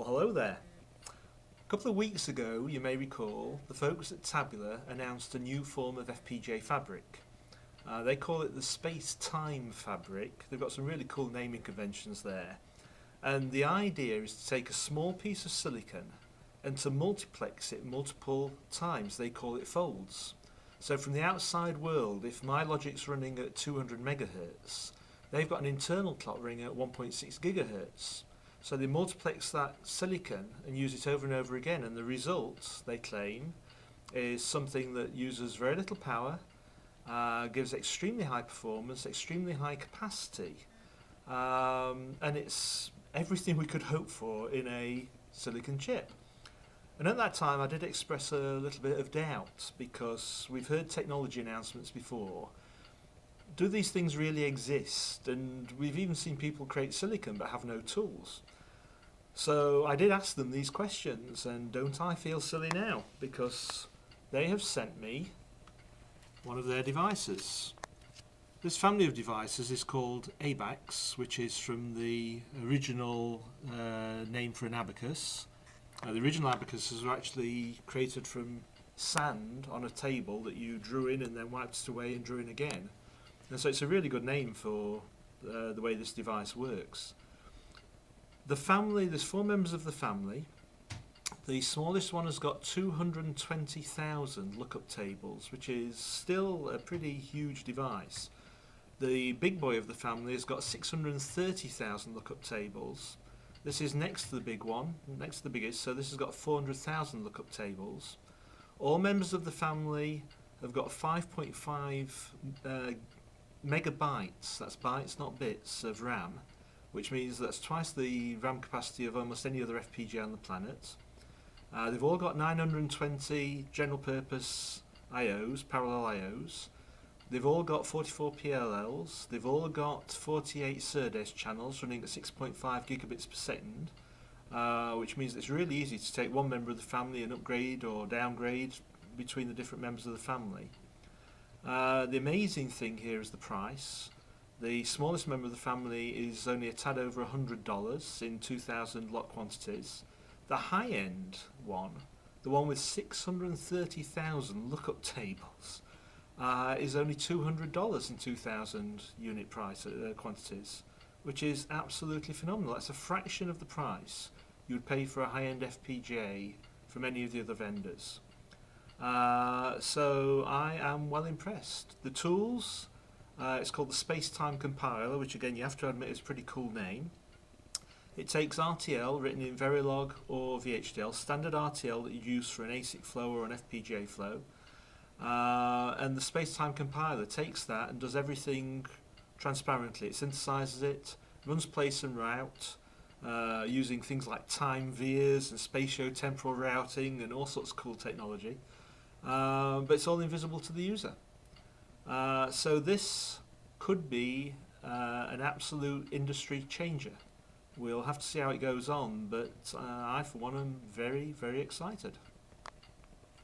Hello there. A couple of weeks ago, you may recall, the folks at Tabula announced a new form of FPGA fabric. They call it the Spacetime fabric. They've got some really cool naming conventions there. And the idea is to take a small piece of silicon and to multiplex it multiple times. They call it folds. So from the outside world, if my logic's running at 200 megahertz, they've got an internal clock running at 1.6 gigahertz. So they multiplex that silicon and use it over and over again, and the result, they claim, is something that uses very little power, gives extremely high performance, extremely high capacity, and it's everything we could hope for in a silicon chip. And at that time I did express a little bit of doubt, because we've heard technology announcements before. Do these things really exist? And we've even seen people create silicon but have no tools. So I did ask them these questions, and don't I feel silly now, because they have sent me one of their devices. This family of devices is called ABAX, which is from the original name for an abacus. The original abacuses were actually created from sand on a table that you drew in and then wiped it away and drew in again. And so it's a really good name for the way this device works. The family, there's 4 members of the family. The smallest one has got 220,000 lookup tables, which is still a pretty huge device. The big boy of the family has got 630,000 lookup tables. This is next to the big one, next to the biggest, so this has got 400,000 lookup tables. All members of the family have got 5.5 megabytes, that's bytes not bits, of RAM, which means that's twice the RAM capacity of almost any other FPGA on the planet. They've all got 920 general purpose IOs, parallel IOs. They've all got 44 PLLs. They've all got 48 SerDes channels running at 6.5 gigabits per second, which means it's really easy to take one member of the family and upgrade or downgrade between the different members of the family. The amazing thing here is the price. The smallest member of the family is only a tad over $100 in 2,000 lot quantities. The high-end one, the one with 630,000 lookup tables, is only $200 in 2,000 unit price quantities, which is absolutely phenomenal. That's a fraction of the price you would pay for a high-end FPGA from any of the other vendors. So I am well impressed. The tools, it's called the Spacetime compiler, which again you have to admit is a pretty cool name. It takes RTL written in Verilog or VHDL, standard RTL that you use for an ASIC flow or an FPGA flow. And the Spacetime compiler takes that and does everything transparently. It synthesizes it, runs place and route, using things like time vias and spatio-temporal routing and all sorts of cool technology. But it's all invisible to the user. So this could be an absolute industry changer. We'll have to see how it goes on, but I for one am very, very excited.